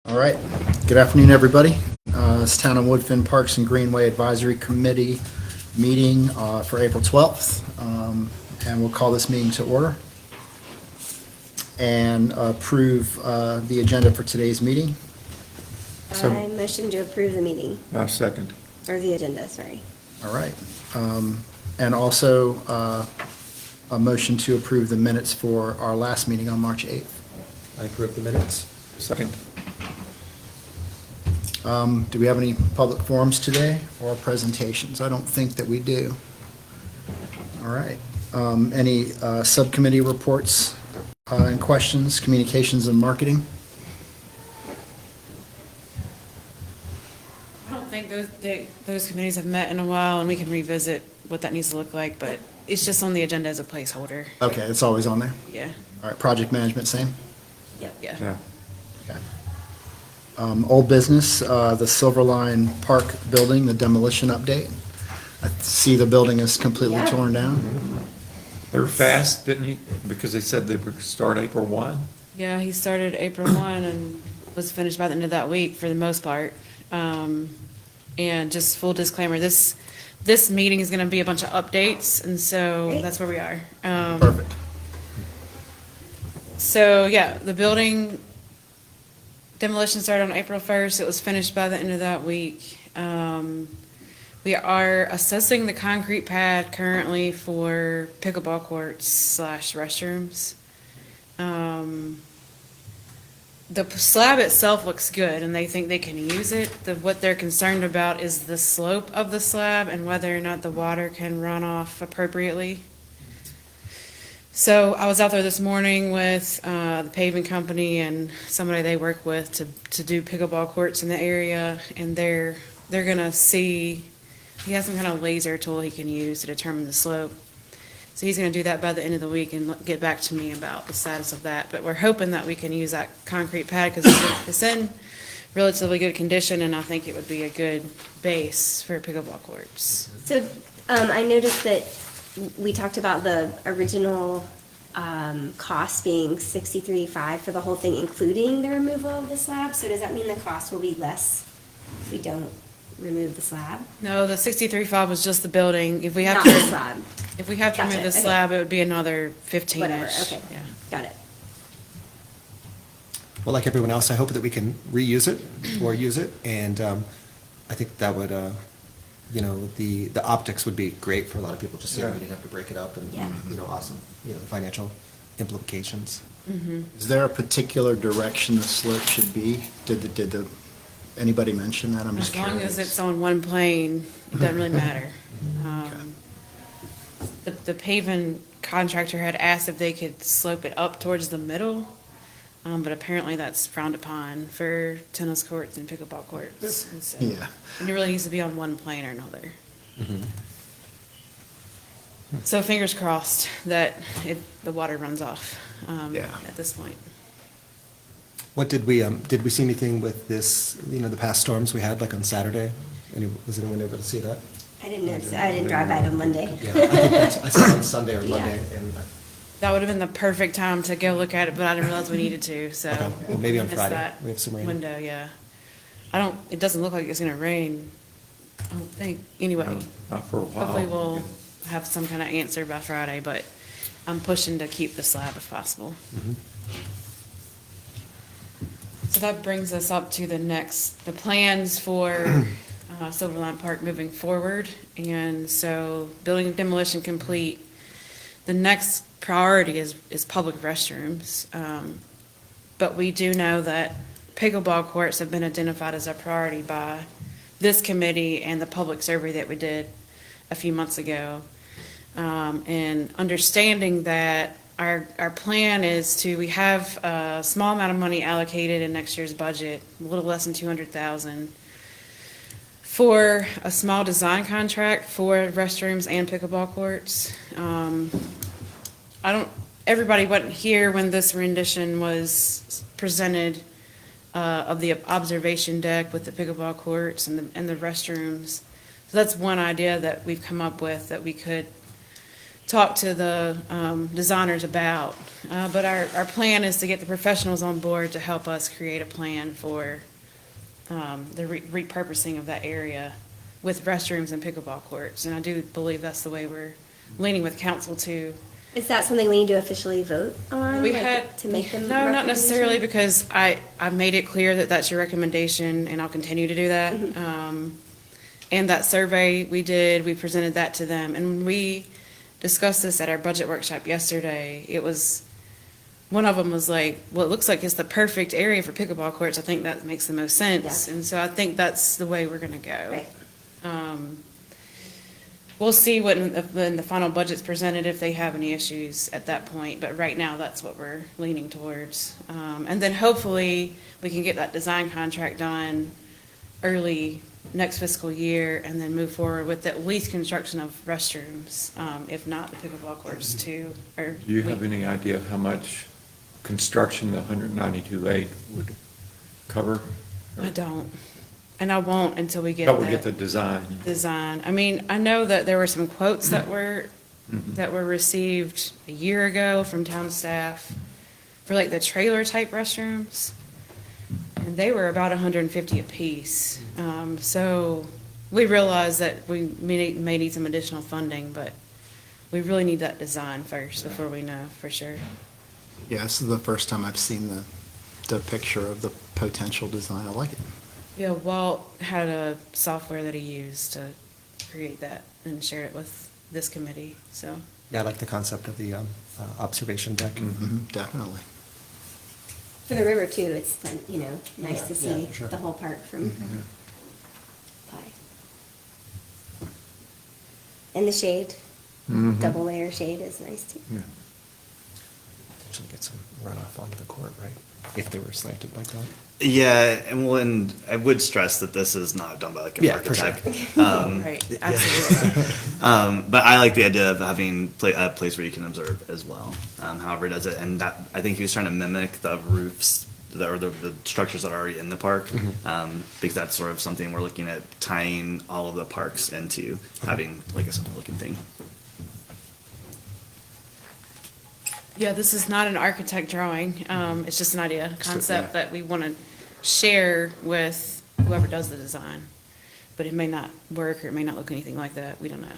All right. Good afternoon, everybody. It's Town of Woodfin Parks and Greenway Advisory Committee meeting for April 12th. And we'll call this meeting to order and approve the agenda for today's meeting. I motion to approve the meeting, Second. or the agenda, sorry. All right. And also a motion to approve the minutes for our last meeting on March 8th. I approve the minutes. Second. Do we have any public forums today or presentations? I don't think that we do. All right. Any subcommittee reports and questions, communications and marketing? I don't think those committees have met in a while, and we can revisit what that needs to look like, but it's just on the agenda as a placeholder. Okay, it's always on there. Yeah, All right, project management, same? Yep. yeah. Yeah. Okay. Old business, the Silverline Park building, the demolition update. I see the building is completely Yeah. torn down. They were fast, didn't you? Because they said they would start April 1. Yeah, he started April 1 and was finished by the end of that week for the most part. And just full disclaimer, this meeting is going to be a bunch of updates, and so Great. that's where we are. Perfect. So, yeah, the building demolition started on April 1st. It was finished by the end of that week. We are assessing the concrete pad currently for pickleball courts / restrooms. The slab itself looks good, and they think they can use it. What they're concerned about is the slope of the slab and whether or not the water can run off appropriately. So I was out there this morning with the paving company and somebody they work with to do pickleball courts in the area, and they're gonna see, he has some kind of laser tool he can use to determine the slope. So he's gonna do that by the end of the week and get back to me about the status of that. But we're hoping that we can use that concrete pad because it's in relatively good condition, and I think it would be a good base for pickleball courts. So, I noticed that we talked about the original, cost being $63,500 for the whole thing, including the removal of the slab. So does that mean the cost will be less if we don't remove the slab? No, the 63.5 was just the building. If we have Not to, the slab. if we have to remove Gotcha, the okay. slab, it would be another 15-ish. Whatever, okay. Yeah. Got it. Well, like everyone else, I hope that we can reuse it or use it, and I think that would, the optics would be great for a lot of people, just so we didn't have to break it up and, Yeah. awesome, the financial implications. Is there a particular direction the slope should be? Did anybody mention that? I'm just As long curious. as it's on one plane, it doesn't really matter. The paving contractor had asked if they could slope it up towards the middle, but apparently that's frowned upon for tennis courts and pickleball courts. And so Yeah. it really needs to be on one plane or another. So fingers crossed that the water runs off Yeah. at this point. What did we see anything with this, the past storms we had, like on Saturday? Was anyone able to see that? I didn't notice, I didn't drive by on Monday. Yeah, I think I saw it on Sunday or Yeah. Monday, and, That would have been the perfect time to go look at it, but I didn't realize we needed to, so. Okay. Well, maybe on missed Friday. that We have some rain. Window, yeah. It doesn't look like it's gonna rain, I don't think, anyway. Not for a while. Hopefully we'll have some kind of answer by Friday, but I'm pushing to keep the slab if possible. So that brings us up to the plans for Silverline Park moving forward. And so building demolition complete. The next priority is public restrooms. But we do know that pickleball courts have been identified as a priority by this committee and the public survey that we did a few months ago. And understanding that our plan is we have a small amount of money allocated in next year's budget, a little less than 200,000, for a small design contract for restrooms and pickleball courts. Everybody wasn't here when this rendition was presented of the observation deck with the pickleball courts and the restrooms. So that's one idea that we've come up with that we could talked to the designers about. But our plan is to get the professionals on board to help us create a plan for the repurposing of that area with restrooms and pickleball courts. And I do believe that's the way we're leaning with council too. Is that something we need to officially vote on? We like, had, to make them. no, not necessarily, recommendation? because I made it clear that that's your recommendation, and I'll continue to do that. And that survey we did, we presented that to them, and when we discussed this at our budget workshop yesterday, it was, one of them was like, well, it looks like it's the perfect area for pickleball courts, I think that makes the most sense, Yeah. and so I think that's the way we're gonna go. Right. We'll see when the final budget's presented, if they have any issues at that point, but right now, that's what we're leaning towards. And then hopefully, we can get that design contract done early next fiscal year, and then move forward with at least construction of restrooms, if not the pickleball courts too, or. Do you have any idea of how much construction the 192.8 would cover? I don't, and I won't until we get Until we get the that design. design. I mean, I know that there were some quotes that were received a year ago from town staff for like the trailer type restrooms. And they were about 150 apiece. So we realize that we may need some additional funding, but we really need that design first before we know for sure. Yeah, this is the first time I've seen the picture of the potential design. I like it. Yeah, Walt had a software that he used to create that and share it with this committee, so. Yeah, I like the concept of the observation deck. Definitely. For the river too, it's fun, nice to see for sure. the whole park from high. And the shade, double layer shade is nice too. Yeah. Actually get some runoff onto the court, right? If they were slanted like that. Yeah, and I would stress that this is not done by like an Yeah, for sure. architect. Right, absolutely. But I like the idea of having a place where you can observe as well. However it does it, and that, I think he was trying to mimic the roofs or the structures that are already in the park, because that's sort of something we're looking at tying all of the parks into having like a simple looking thing. Yeah, this is not an architect drawing. It's just an idea, concept that we want to share with whoever does the design. But it may not work, or it may not look anything like that. We don't know.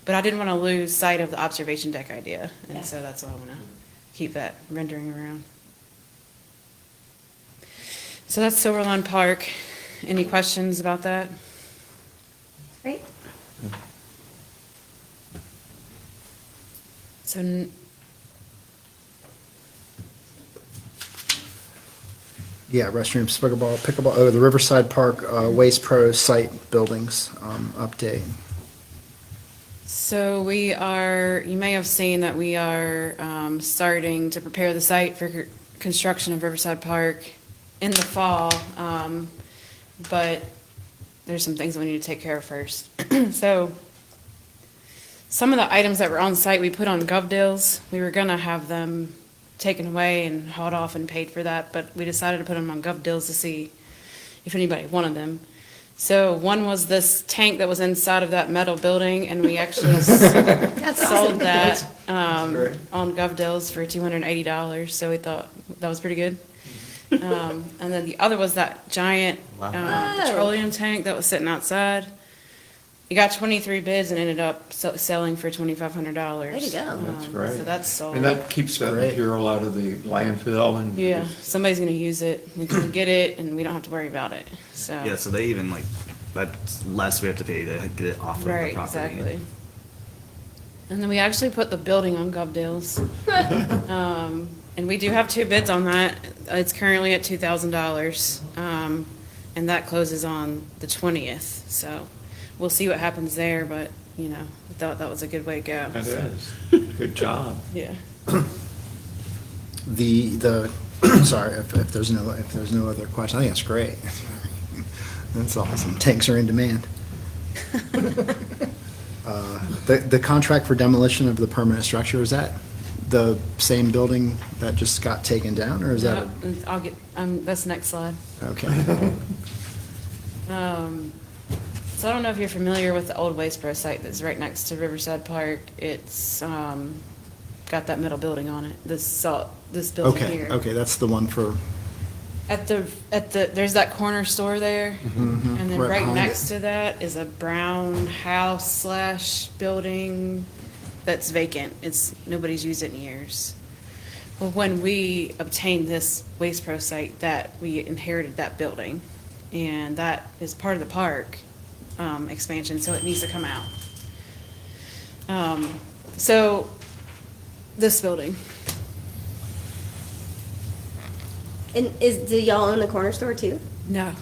But I didn't want to lose sight of the observation deck idea, Yeah. and so that's why I want to keep that rendering around. So that's Silverline Park. Any questions about that? Right? So Yeah, restrooms, pickleball, the Riverside Park Waste Pro site buildings update. So we are, you may have seen that we are starting to prepare the site for construction of Riverside Park in the fall. But there's some things that we need to take care of first. So some of the items that were on site, we put on gov deals. We were gonna have them taken away and hauled off and paid for that, but we decided to put them on gov deals to see if anybody wanted them. So one was this tank that was inside of that metal building, and we actually sold that on gov deals for $280, so we thought that was pretty good. And then the other was that giant petroleum tank that was sitting outside. You got 23 bids and ended up selling for $2,500. Way to go. That's great. So that's sold. And that keeps that Great. material out of the landfill and. Yeah, somebody's gonna use it, we can get it, and we don't have to worry about it, so. Yeah, so they even like, that's less we have to pay to get it off of the property. Right, exactly. And then we actually put the building on gov deals. And we do have 2 bids on that. It's currently at $2,000. And that closes on the 20th, so we'll see what happens there, but, we thought that was a good way to go. That is. Good job. Yeah. The sorry, if there's no other question, I think that's great. That's awesome. Tanks are in demand. The contract for demolition of the permanent structure, is that the same building that just got taken down, or is that? I'll get, that's next slide. Okay. So I don't know if you're familiar with the old Waste Pro site that's right next to Riverside Park. It's got that middle building on it, this building Okay, here. okay, that's the one for, There's that corner store there, and then Right right behind next it. to that is a brown house slash building that's vacant. Nobody's used it in years. Well, when we obtained this Waste Pro site, we inherited that building, and that is part of the park expansion, so it needs to come out. So, this building, And do y'all own the corner store too? no.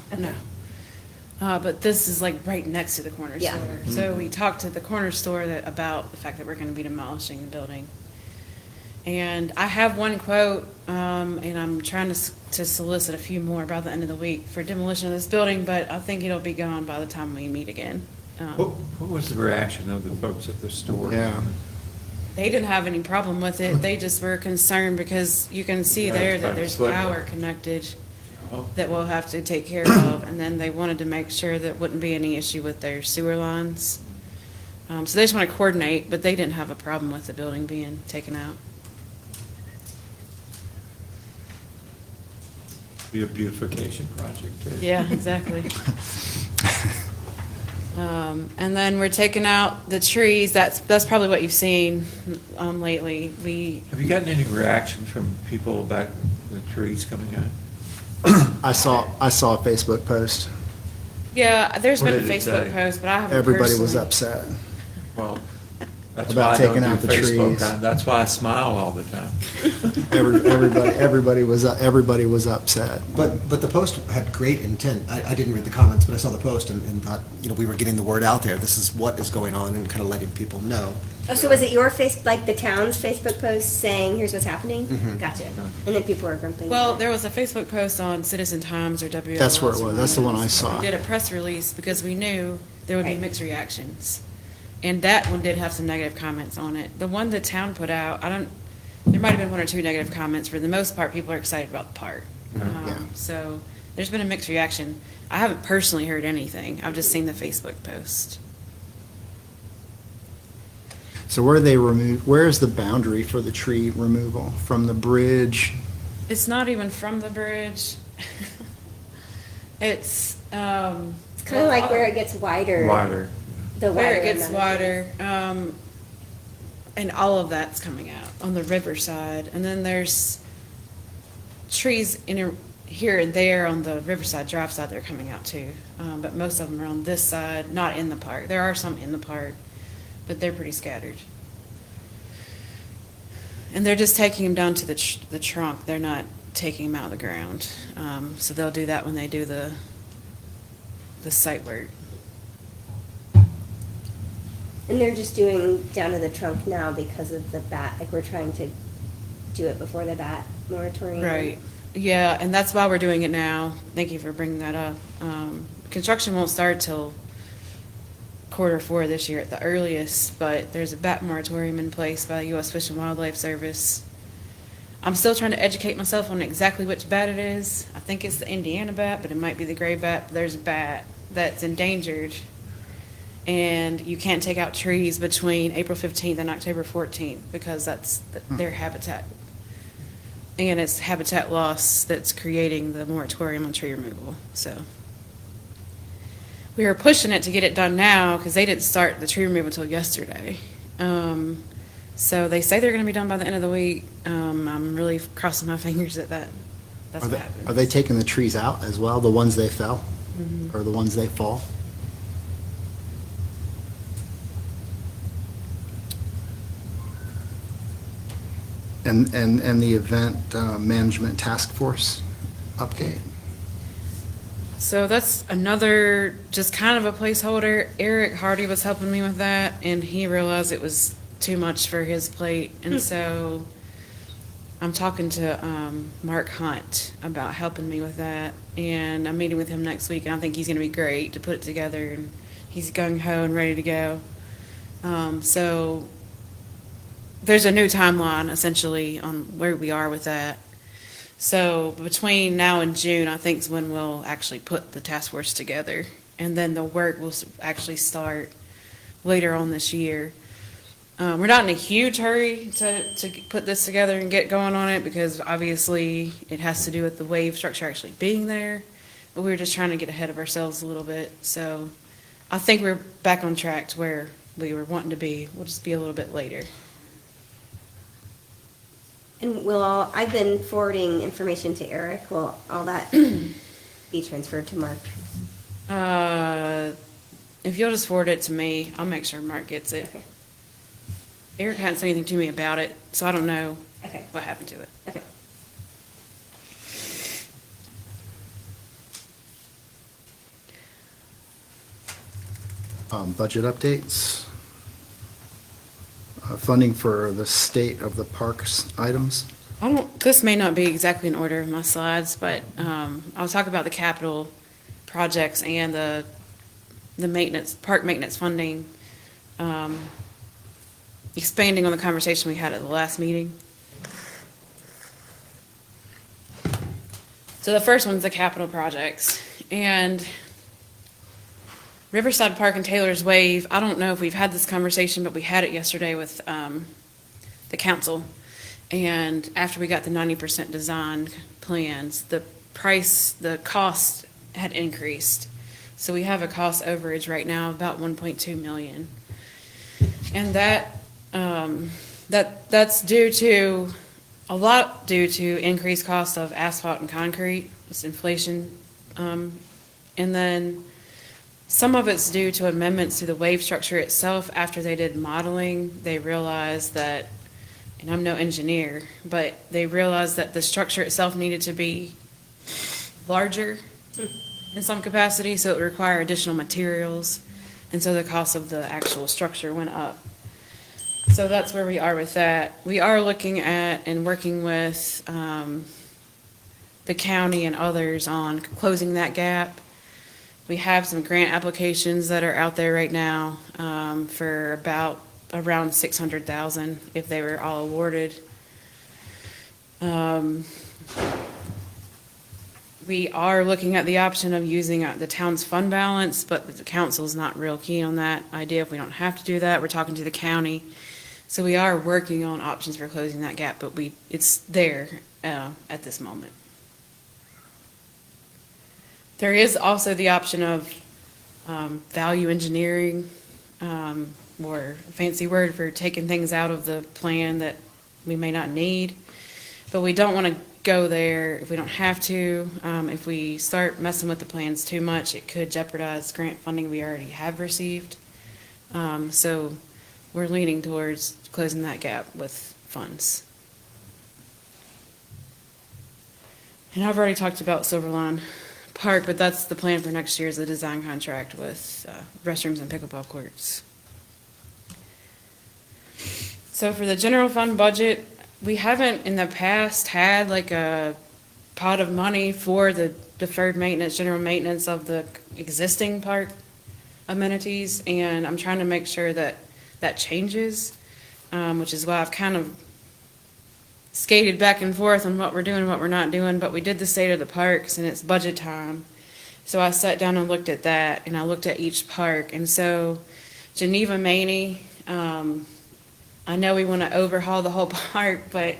But this is like right next to the corner Yeah. store. So we talked to the corner store about the fact that we're gonna be demolishing the building. And I have one quote, and I'm trying to solicit a few more by the end of the week for demolition of this building, but I think it'll be gone by the time we meet again. What was the reaction of the folks at the store? Yeah. They didn't have any problem with it. They just were concerned because you can see there that there's power connected Oh, that we'll have to take care of. And then they wanted to make sure that wouldn't be any issue with their sewer lines. So they just want to coordinate, but they didn't have a problem with the building being taken out. Be a beautification project, too. Yeah, exactly. And then we're taking out the trees. That's probably what you've seen lately. Have you gotten any reaction from people about the trees coming out? I saw a Facebook post. Yeah, there's What been a did it say? Facebook post, but I haven't Everybody was personally- upset. Well, that's About why I don't taking do out the Facebook. trees. That's why I smile all the time. Everybody was upset. But the post had great intent. I didn't read the comments, but I saw the post and thought, we were getting the word out there. This is what is going on and kind of letting people know. Oh, so was it your like the town's Facebook post saying, here's what's happening? Mm-hmm. Gotcha. And then people were grumping. Well, there was a Facebook post on Citizen Times or WLS. That's where it was. That's the one I saw. We did a press release because we knew there would be Right. mixed reactions. And that one did have some negative comments on it. The one the town put out, there might have been one or two negative comments. For the most part, people are excited about the park. Yeah. So there's been a mixed reaction. I haven't personally heard anything. I've just seen the Facebook post. So where is the boundary for the tree removal? From the bridge? It's not even from the bridge. It's, It's kind of like where it gets wider. Wider. The where wider it gets amount of trees. wider, and all of that's coming out on the riverside. And then there's trees here and there on the Riverside Drive side that are coming out too. But most of them are on this side, not in the park. There are some in the park, but they're pretty scattered. And they're just taking them down to the trunk. They're not taking them out of the ground. So they'll do that when they do the site work. And they're just doing down to the trunk now because of the bat, like we're trying to do it before the bat moratorium. Right, yeah, and that's why we're doing it now. Thank you for bringing that up. Construction won't start till Q4 this year at the earliest, but there's a bat moratorium in place by the U.S. Fish and Wildlife Service. I'm still trying to educate myself on exactly which bat it is. I think it's the Indiana bat, but it might be the gray bat. There's a bat that's endangered, and you can't take out trees between April 15th and October 14th because that's their habitat. And it's habitat loss that's creating the moratorium on tree removal, so. We were pushing it to get it done now because they didn't start the tree removal until yesterday. So they say they're going to be done by the end of the week. I'm really crossing my fingers that that's Are what they, happens. are they taking the trees out as well, the ones they fell? Or the ones they fall? And the event management task force update? So that's another, just kind of a placeholder. Eric Hardy was helping me with that, and he realized it was too much for his plate. And so I'm talking to Mark Hunt about helping me with that, and I'm meeting with him next week, and I think he's going to be great to put it together, and he's gung-ho and ready to go. So there's a new timeline, essentially, on where we are with that. So between now and June, I think is when we'll actually put the task force together and then the work will actually start later on this year. We're not in a huge hurry to put this together and get going on it, because obviously it has to do with the wave structure actually being there, but we were just trying to get ahead of ourselves a little bit. So I think we're back on track to where we were wanting to be. We'll just be a little bit later. And I've been forwarding information to Eric. Will all that be transferred to Mark? If you'll just forward it to me, I'll make sure Mark gets it. Okay. Eric hadn't said anything to me about it, so I don't know Okay. what happened to it. Okay. Budget updates. Funding for the state of the parks items. This may not be exactly in order of my slides, but I'll talk about the capital projects and the maintenance, park maintenance funding, expanding on the conversation we had at the last meeting. So the first one's the capital projects. And Riverside Park and Taylor's Wave, I don't know if we've had this conversation, but we had it yesterday with the council. And after we got the 90% design plans, the cost had increased. So we have a cost overage right now of about 1.2 million. And that's due to increased cost of asphalt and concrete, it's inflation. And then some of it's due to amendments to the wave structure itself. After they did modeling, they realized that, and I'm no engineer, but they realized that the structure itself needed to be larger in some capacity, so it would require additional materials, and so the cost of the actual structure went up. So that's where we are with that. We are looking at and working with the county and others on closing that gap. We have some grant applications that are out there right now for around 600,000 if they were all awarded. We are looking at the option of using the town's fund balance, but the council's not real keen on that idea. If we don't have to do that, we're talking to the county. So we are working on options for closing that gap, but it's there at this moment. There is also the option of value engineering, or a fancy word for taking things out of the plan that we may not need. But we don't want to go there if we don't have to. If we start messing with the plans too much, it could jeopardize grant funding we already have received. So we're leaning towards closing that gap with funds. And I've already talked about Silverlawn Park, but that's the plan for next year, is the design contract with restrooms and pickleball courts. So for the general fund budget, we haven't in the past had like a pot of money for the deferred maintenance, general maintenance of the existing park amenities, and I'm trying to make sure that that changes, which is why I've kind of skated back and forth on what we're doing and what we're not doing, but we did the state of the parks and it's budget time. So I sat down and looked at that, and I looked at each park. And so Geneva Maney, I know we want to overhaul the whole park, but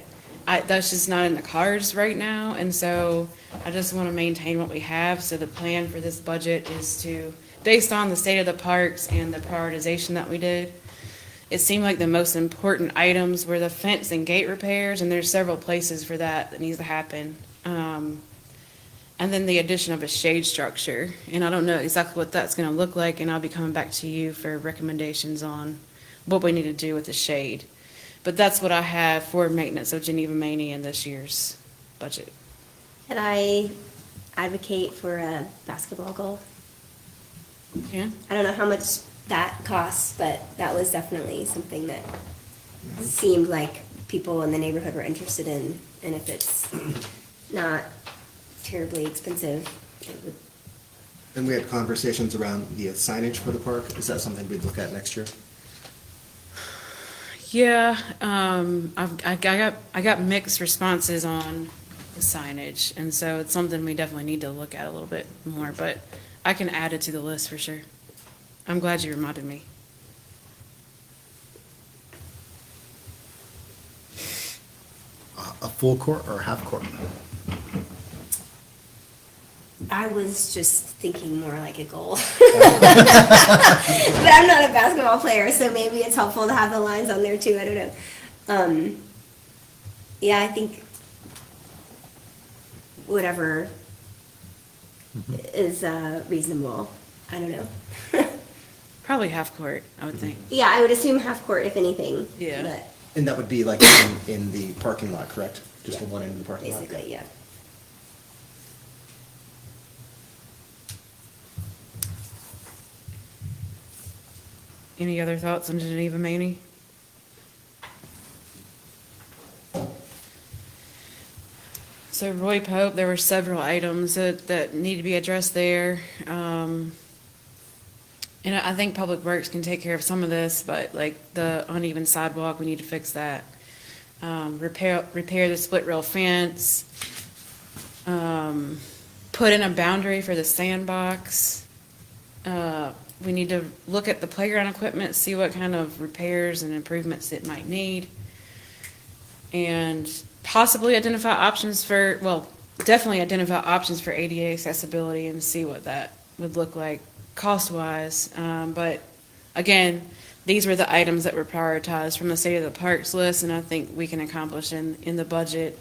that's just not in the cards right now. And so I just want to maintain what we have. So the plan for this budget is to, based on the state of the parks and the prioritization that we did, it seemed like the most important items were the fence and gate repairs, and there's several places for that needs to happen. And then the addition of a shade structure. And I don't know exactly what that's going to look like, and I'll be coming back to you for recommendations on what we need to do with the shade. But that's what I have for maintenance of Geneva Maney in this year's budget. Could I advocate for a basketball goal? Yeah? I don't know how much that costs, but that was definitely something that seemed like people in the neighborhood were interested in. And if it's not terribly expensive, it would. And we had conversations around the signage for the park. Is that something we'd look at next year? Yeah, I got mixed responses on the signage, and so it's something we definitely need to look at a little bit more. But I can add it to the list for sure. I'm glad you reminded me. A full court or a half court? I was just thinking more like a goal. But I'm not a basketball player, so maybe it's helpful to have the lines on there too. I don't know. Yeah, I think whatever is reasonable. I don't know. Probably half court, I would think. Yeah, I would assume half court if anything. Yeah. But And that would be like in the parking lot, correct? Just the one end of the parking lot? basically, yeah. Any other thoughts on Geneva Maney? So Roy Pope, there were several items that need to be addressed there. And I think Public Works can take care of some of this, but like the uneven sidewalk, we need to fix that. Repair the split rail fence. Put in a boundary for the sandbox. We need to look at the playground equipment, see what kind of repairs and improvements it might need. And possibly identify options for, well, definitely identify options for ADA accessibility and see what that would look like cost-wise. But again, these were the items that were prioritized from the State of the Parks list, and I think we can accomplish in the budget.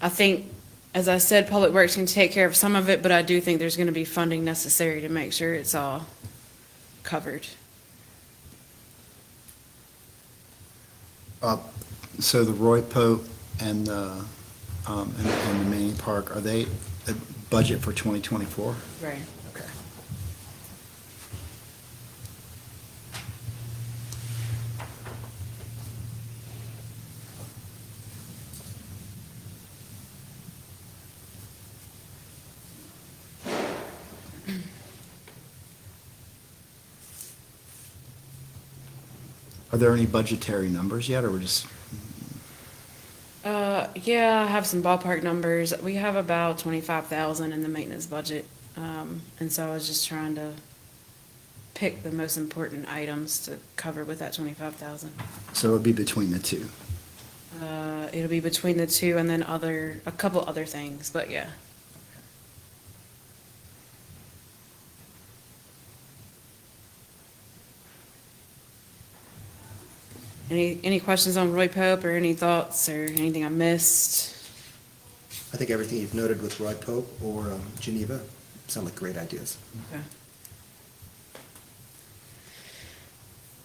I think, as I said, Public Works can take care of some of it, but I do think there's going to be funding necessary to make sure it's all covered. So the Roy Pope and the Manning Park, are they a budget for 2024? Right. Okay. Are there any budgetary numbers yet, or we're just, Yeah, I have some ballpark numbers. We have about 25,000 in the maintenance budget. And so I was just trying to pick the most important items to cover with that 25,000. so it would be between the two? It'll be between the two and then a couple other things, but yeah. Any questions on Roy Pope or any thoughts or anything I missed? I think everything you've noted with Roy Pope or Geneva sound like great ideas. Okay.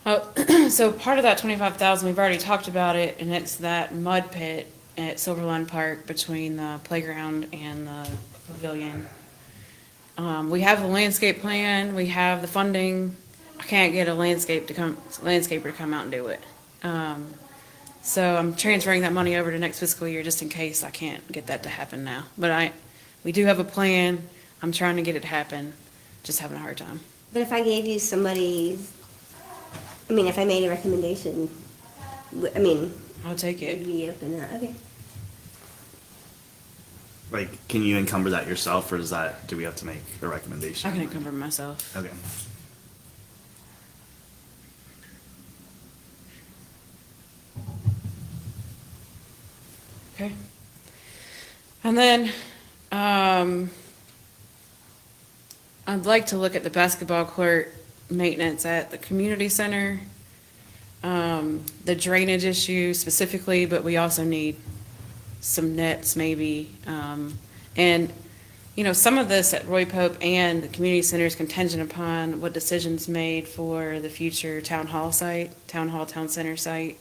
Oh, so part of that 25,000, we've already talked about it, and it's that mud pit at Silverline Park between the playground and the pavilion. We have the landscape plan, we have the funding. I can't get a landscaper to come out and do it. So I'm transferring that money over to next fiscal year just in case I can't get that to happen now. But we do have a plan. I'm trying to get it to happen, just having a hard time. But if I gave you if I made a recommendation, I'll take would it. you be open to that? Okay. Like, can you encumber that yourself, or do we have to make a recommendation? I can encumber myself. Okay. Okay. And then, I'd like to look at the basketball court maintenance at the community center. The drainage issue specifically, but we also need some nets maybe. And, some of this at Roy Pope and the community center is contingent upon what decisions made for the future town hall, town center site.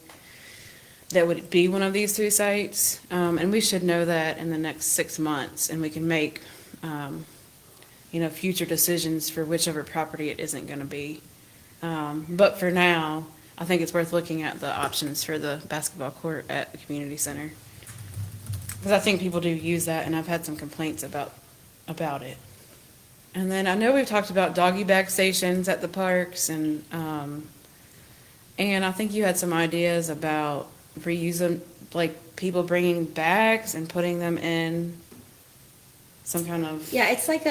That would be one of these three sites. And we should know that in the next 6 months, and we can make, future decisions for whichever property it isn't gonna be. But for now, I think it's worth looking at the options for the basketball court at the community center. Because I think people do use that, and I've had some complaints about it. And then I know we've talked about doggy bag stations at the parks, and I think you had some ideas about reusing, like people bringing bags and putting them in some kind of. Yeah, it's like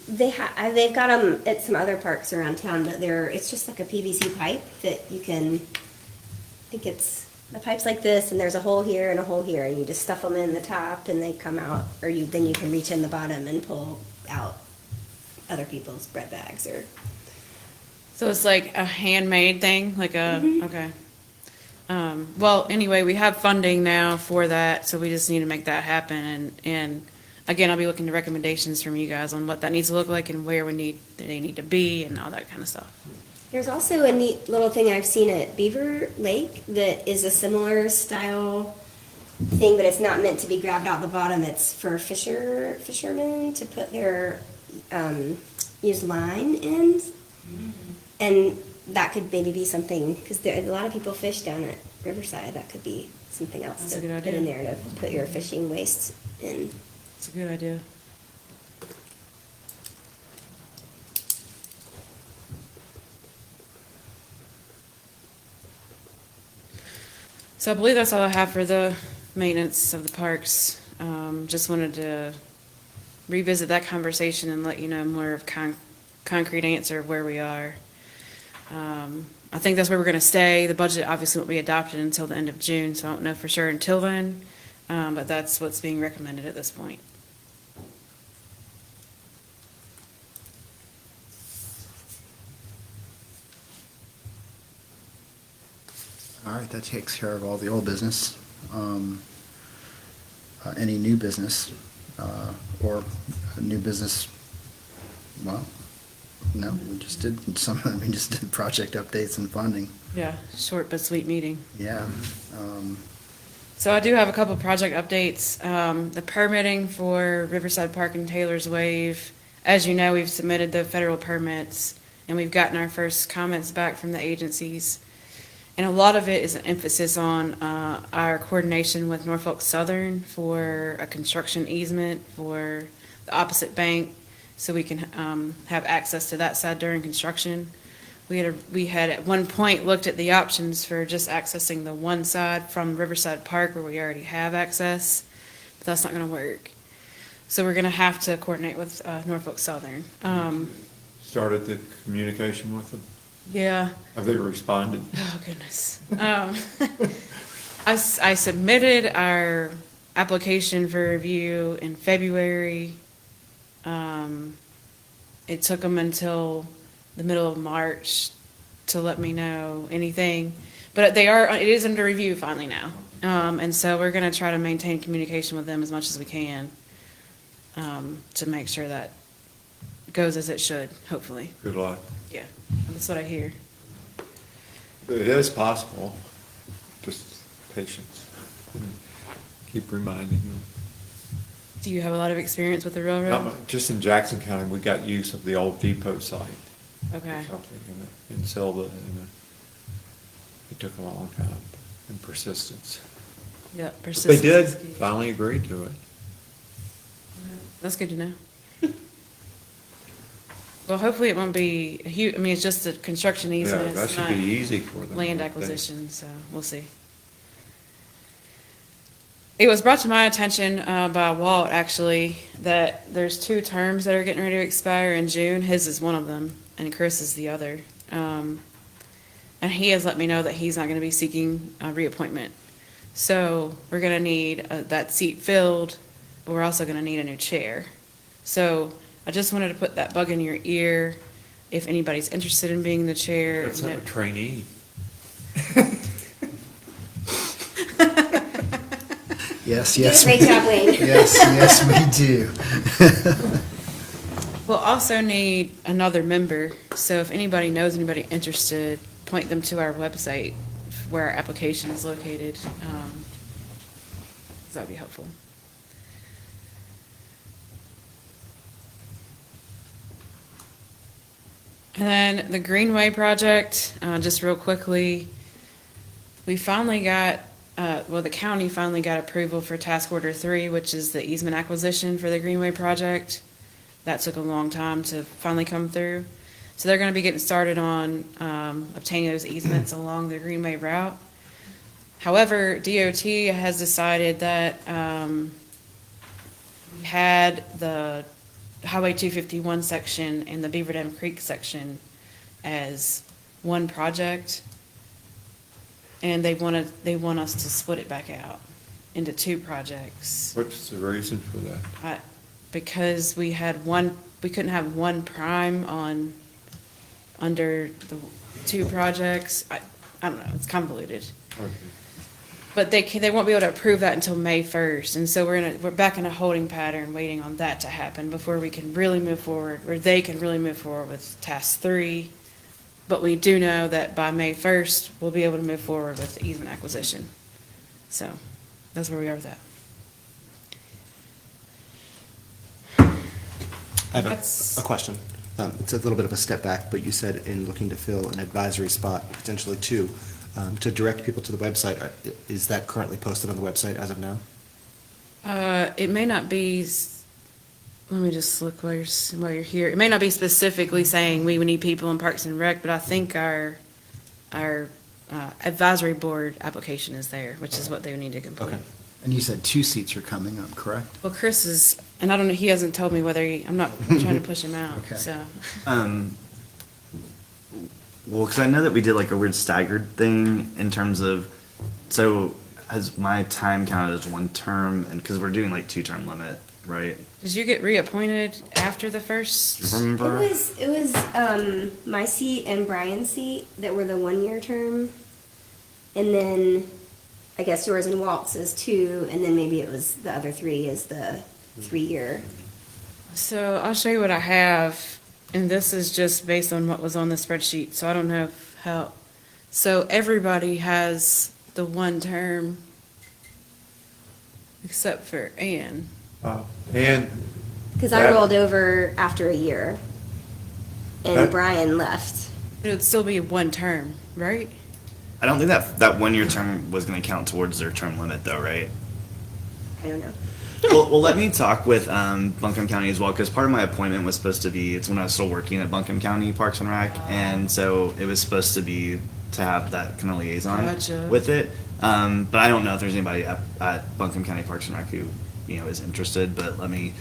they've got them at some other parks around town, but it's just like a PVC pipe that you can, I think the pipe's like this, and there's a hole here and a hole here, and you just stuff them in the top, and they come out, or then you can reach in the bottom and pull out other people's bread bags, or. So it's like a handmade thing, like okay. Well, anyway, we have funding now for that, so we just need to make that happen. And again, I'll be looking to recommendations from you guys on what that needs to look like and where they need to be and all that kind of stuff. There's also a neat little thing I've seen at Beaver Lake that is a similar style thing, but it's not meant to be grabbed out the bottom. It's for fishermen to put their used line in, and that could maybe be something, because a lot of people fish down at Riverside. That could be something else That's to a good put in idea. there to put your fishing waste in. It's a good idea. So I believe that's all I have for the maintenance of the parks. Just wanted to revisit that conversation and let you know more of concrete answer of where we are. I think that's where we're gonna stay. The budget obviously won't be adopted until the end of June, so I don't know for sure until then. But that's what's being recommended at this point. All right, that takes care of all the old business. Any new business, or new business, well, no, we just did project updates and funding, Yeah, short but sweet meeting. yeah. So I do have a couple project updates. The permitting for Riverside Park and Taylor's Wave, as you know, we've submitted the federal permits and we've gotten our first comments back from the agencies. And a lot of it is an emphasis on our coordination with Norfolk Southern for a construction easement for the opposite bank, so we can have access to that side during construction. We had at one point looked at the options for just accessing the one side from Riverside Park where we already have access, but that's not gonna work. So we're gonna have to coordinate with Norfolk Southern. Started the communication with them? Yeah. Have they responded? Oh, goodness. I submitted our application for review in February. It took them until the middle of March to let me know anything. But it is under review finally now. And so we're gonna try to maintain communication with them as much as we can, to make sure that goes as it should, hopefully. Good luck. Yeah, that's what I hear. It is possible, just patience. Keep reminding them. Do you have a lot of experience with the railroad? Just in Jackson County, we got use of the old depot site. Okay. Or something in Silva, and it took a long time and persistence. Yeah, But persistence. they did is key. finally agree to it. That's good to know. Well, hopefully it won't be a huge, I mean, it's just a construction Yeah, easement. that It's should not be easy for them. land I think. acquisition, so we'll see. It was brought to my attention by Walt, actually, that there's 2 terms that are getting ready to expire in June. His is one of them, and Chris is the other. And he has let me know that he's not going to be seeking a reappointment. So we're going to need that seat filled, but we're also going to need a new chair. So I just wanted to put that bug in your ear if anybody's interested in being the chair. It's a trainee. Yes, You did yes. a great job, Wayne. Yes, we do. We'll also need another member, so if anybody knows anybody interested, point them to our website where our application is located. That'd be helpful. And then the Greenway project, just real quickly, we finally got, the county finally got approval for task order 3, which is the easement acquisition for the Greenway project. That took a long time to finally come through. So they're gonna be getting started on, obtaining those easements along the Greenway route. However, DOT has decided that, we had the Highway 251 section and the Beaver Dam Creek section as one project. And they want us to split it back out into two projects. What's the reason for that? Because we couldn't have one prime under the two projects. I don't know, it's convoluted. Okay. But they won't be able to approve that until May 1st, and so we're back in a holding pattern, waiting on that to happen before we can really move forward, or they can really move forward with task 3. But we do know that by May 1st, we'll be able to move forward with the easement acquisition. So, that's where we are with that. I have That's- a question. It's a little bit of a step back, but you said in looking to fill an advisory spot, potentially 2, to direct people to the website. Is that currently posted on the website as of now? It may not be, let me just look while you're here. It may not be specifically saying we need people in Parks and Rec, but I think our advisory board application is there, which is what they would need to complete. Okay. And you said 2 seats are coming up, correct? Well, Chris is, and I don't know, he hasn't told me whether I'm not trying to push him out, Okay. so. Well, because I know that we did like a weird staggered thing in terms of, so has my time counted as 1 term? And because we're doing like 2-term limit, right? Did you get reappointed after the first? Do you remember? It was my seat and Brian's seat that were the 1-year term. And then I guess yours and Walt's is 2, and then maybe it was the other 3 is the 3-year. So I'll show you what I have, and this is just based on what was on the spreadsheet, so I don't know how. So everybody has the 1 term, except for Ann. And Because I That- rolled over after a year, and That- Brian left. It would still be 1 term, right? I don't think that 1-year term was going to count towards their term limit, though, right? I don't know. Well, let me talk with Buncombe County as well, because part of my appointment was supposed to be, it's when I was still working at Buncombe County Parks and Rec, and so it was supposed to be to have that kind of liaison Gotcha. with it. But I don't know if there's anybody at Buncombe County Parks and Rec who, is interested, but let me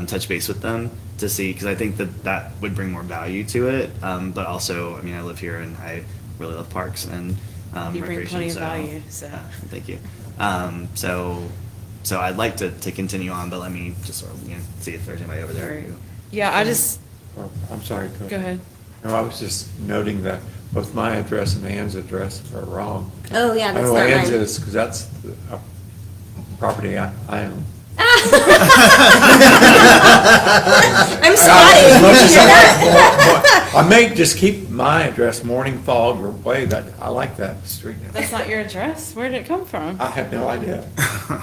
touch base with them to see, because I think that would bring more value to it. But also, I live here and I really love parks and You bring recreation, plenty of so, value, so. Thank you. So I'd like to continue on, but let me just sort of, see if there's anybody over there. Right. who- Yeah, I just, Oh, I'm sorry. go ahead. No, I was just noting that both my address and Ann's address are wrong. Oh, yeah, that's I know not Ann's mine. is, because that's the property I own. I'm sorry. As much as I may just keep my address, Morning Fog or Way, that, I like that street name. That's not your address? Where did it come from? I have no idea.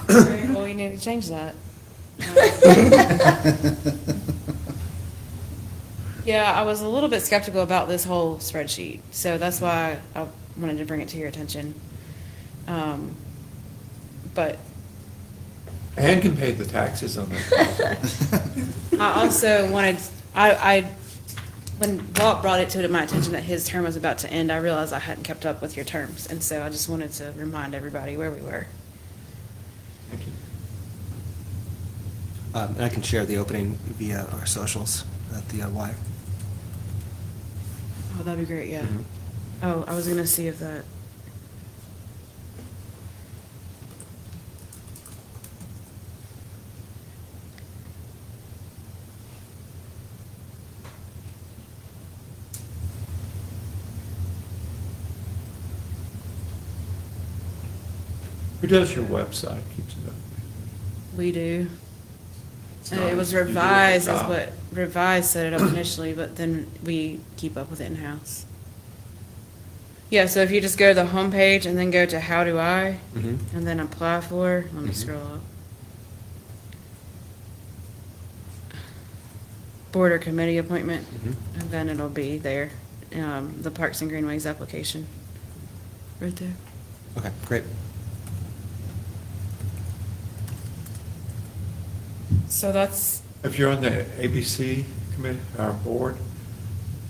Well, we need to change that. Yeah, I was a little bit skeptical about this whole spreadsheet, so that's why I wanted to bring it to your attention. But Ann can pay the taxes on that. I also wanted, when Walt brought it to my attention that his term was about to end, I realized I hadn't kept up with your terms, and so I just wanted to remind everybody where we were. Thank you. And I can share the opening via our socials at the Y. Oh, that'd be great, yeah. Mhm. Oh, I was gonna see if that. Who does your website, keeps it up? We do. It's And not- it was you do a good revised, is job. what, revised set it up initially, but then we keep up with it in-house. Yeah, so if you just go to the homepage and then go to How Do I, Mhm. and then apply for, let me Mhm. scroll up. Board or committee appointment, Mhm. and then it'll be there, the Parks and Greenways application. Right there. Okay, great. So that's, If you're on the ABC committee, our board,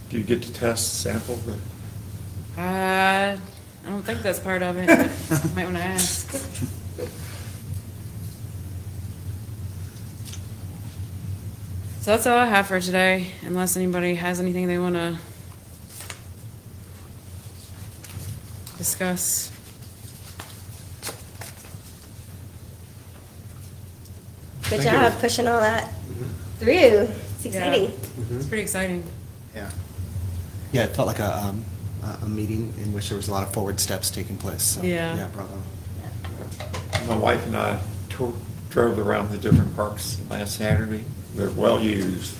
do you get to test sample the? I don't think that's part of it, but might wanna ask. So that's all I have for today, unless anybody has anything they want to discuss. Good Thank you. job pushing all that through. It's exciting. It's pretty exciting. Yeah. Yeah, it felt like a meeting in which there was a lot of forward steps taking place. So, Yeah. Yeah, bravo. My wife and I drove around the different parks last Saturday. They're well used.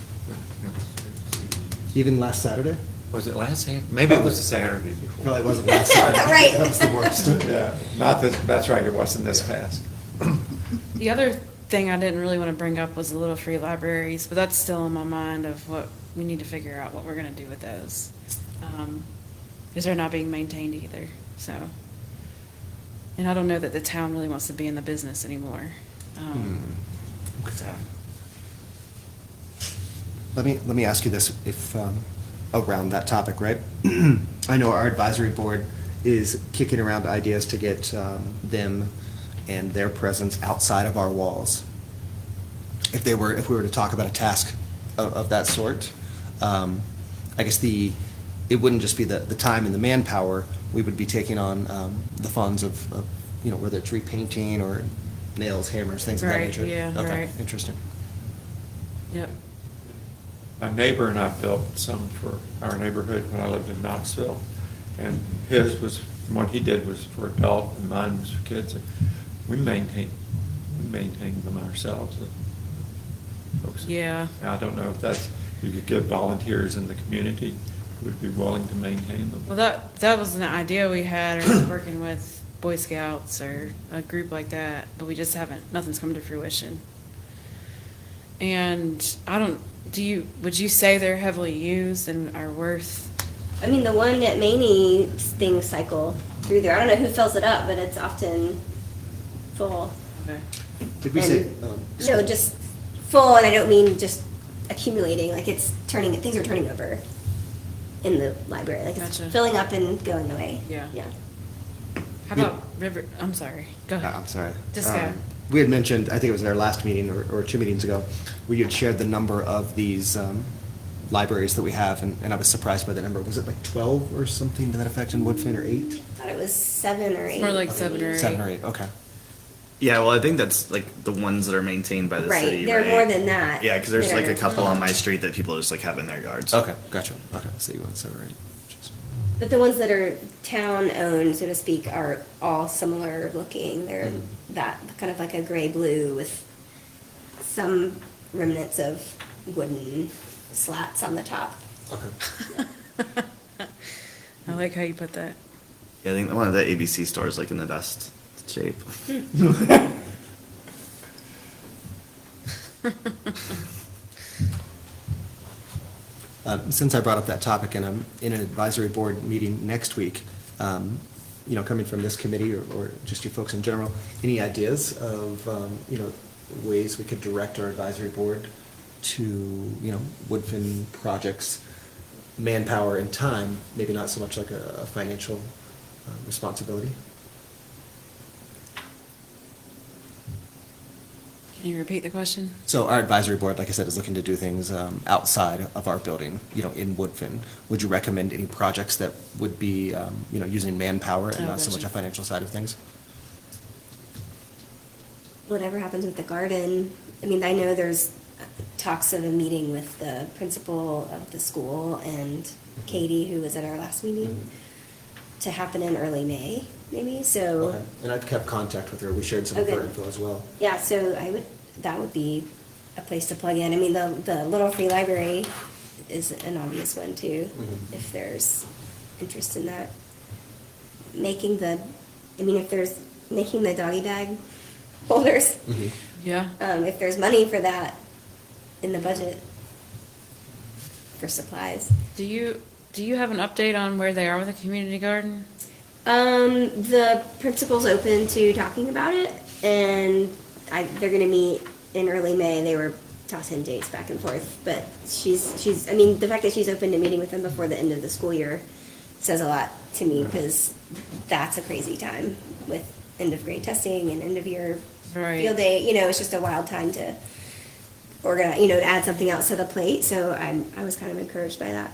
Even last Saturday? Was it last Saturday? Maybe it was the Saturday before. Probably wasn't last Saturday. Right. That was the worst. Yeah, not this, that's right, it wasn't this past. The other thing I didn't really want to bring up was the little free libraries, but that's still in my mind of what we need to figure out what we're going to do with those. Because they're not being maintained either, so. And I don't know that the town really wants to be in the business anymore. So. Let me ask you this, if, around that topic, right? I know our advisory board is kicking around ideas to get them and their presence outside of our walls. If we were to talk about a task of that sort, I guess it wouldn't just be the time and the manpower, we would be taking on the funds of, whether it's repainting or nails, hammers, things of that Right, nature. yeah, Okay, right. interesting. Yep. My neighbor and I built some for our neighborhood when I lived in Knoxville. And his was, what he did was for adult and mine was for kids. We maintain them ourselves. the folks. Yeah. I don't know if that's, you could get volunteers in the community who would be willing to maintain them. Well, that was an idea we had, or working with Boy Scouts or a group like that, but we just nothing's come to fruition. And would you say they're heavily used and are worth? I mean, the one at Maney, things cycle through there. I don't know who fills it up, but it's often full. Okay. Did we say? No, just full, and I don't mean just accumulating, like things are turning over in the library, like it's Gotcha. filling up and going away. Yeah. Yeah. How about River, I'm sorry, go ahead. I'm sorry. Just go. We had mentioned, I think it was in our last meeting or 2 meetings ago, where you had shared the number of these libraries that we have, and I was surprised by the number. Was it like 12 or something to that effect in Woodfin, or 8? Thought it was 7 or 8. More like 7 or 8. 7 or 8, okay. Yeah, well, I think that's like the ones that are maintained by the Right, city, they're right? more than that. Yeah, because there's like a They're- couple on my street that people just like have in their yards. Okay, gotcha. Okay, so you went 7 or 8. But the ones that are town-owned, so to speak, are all similar looking. They're that kind of like a gray-blue with some remnants of wooden slats on the top. Okay. I like how you put that. Yeah, I think one of the ABC stores like in the best shape. Since I brought up that topic, and I'm in an advisory board meeting next week, coming from this committee or just you folks in general, any ideas of, ways we could direct our advisory board to, Woodfin projects, manpower and time, maybe not so much like a financial responsibility? Can you repeat the question? So our advisory board, like I said, is looking to do things outside of our building, in Woodfin. Would you recommend any projects that would be, using manpower and Oh, not so much gotcha. a financial side of things? Whatever happens with the garden, I mean, I know there's talks of a meeting with the principal of the school and Katie, who was at our last meeting, to happen in early May, maybe, so. Okay. And I've kept contact with her. We shared some of her Okay. info as well. Yeah, so that would be a place to plug in. I mean, the Little Free Library is an obvious one too, if there's interest in that. Making the doggy bag holders, Yeah. if there's money for that in the budget for supplies. Do you have an update on where they are with the community garden? The principal's open to talking about it, and they're gonna meet in early May. They were tossing dates back and forth, but the fact that she's open to meeting with them before the end of the school year says a lot to me, because that's a crazy time with end of grade testing and end of year Right. field day. It's just a wild time to add something else to the plate, so I was kind of encouraged by that.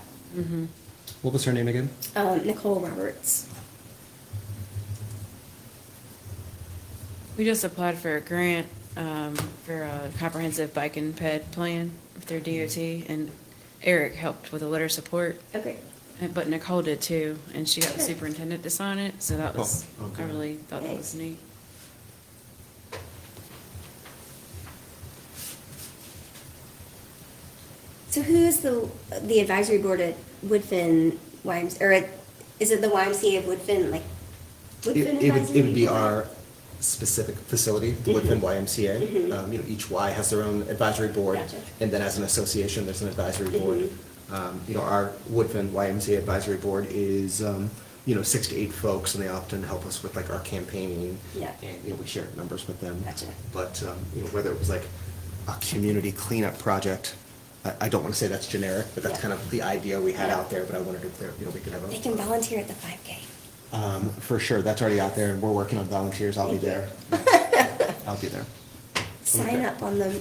What was her name again? Nicole Roberts. We just applied for a grant for a comprehensive bike and ped plan through DOT, and Eric helped with a letter of support, Okay. but Nicole did too, and she got the superintendent to sign it, so that was, Oh, okay. I really thought that was neat. So who is the advisory board at Woodfin YMCA, or is it the YMCA of Woodfin, like Woodfin It Advisory? would be our specific facility, the Woodfin YMCA. Each Y has their own advisory board. Gotcha. And then as an association, there's an advisory board. Our Woodfin YMCA advisory board is, 6 to 8 folks, and they often help us with like our campaigning. Yeah. And, we share numbers with them. Gotcha. But, whether it was like a community cleanup project, I don't want to say that's generic, but that's Yeah. kind of the idea we had Yeah. out there, but I wondered if there, we could have a. They can volunteer at the 5K. For sure, that's already out there, and we're working on volunteers, I'll be there. I'll be there. Sign up on the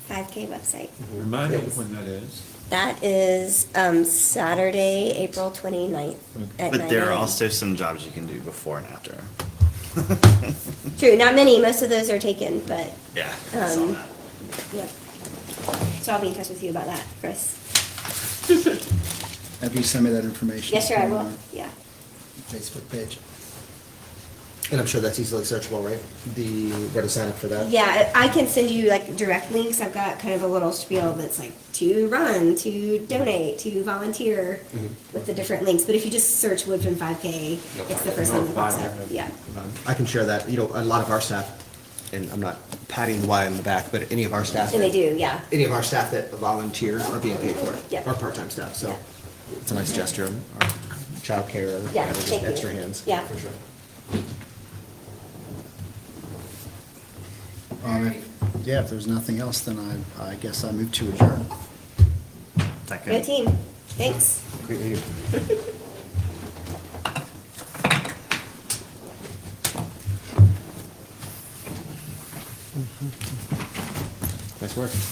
5K website. Remind me when that is. That is Saturday, April 29th at 9 But there are a.m. also some jobs you can do before and after. True, not many, most of those are taken, but, Yeah, I saw that. yeah. So I'll be in touch with you about that, Chris. Have you sent me that information? Yes, sure, I on will, our yeah. Facebook page. And I'm sure that's easily searchable, right? Where to sign up for that? Yeah, I can send you like direct links. I've got kind of a little spiel that's like to run, to donate, to volunteer with the different links. But if you just search Woodfin 5K, it's the first thing that pops up. Yeah. I can share that, a lot of our staff, and I'm not patting the Y on the back, but any of our staff. And they do, yeah. Any of our staff that volunteer are being paid for it. Yeah. Our part-time staff, so Yeah. it's a nice gesture. Our childcare, Yeah, just thank you. extra hands. Yeah. For sure. If there's nothing else, then I guess I move to adjourn. Second. Good team. Thanks. Great meeting. Nice work.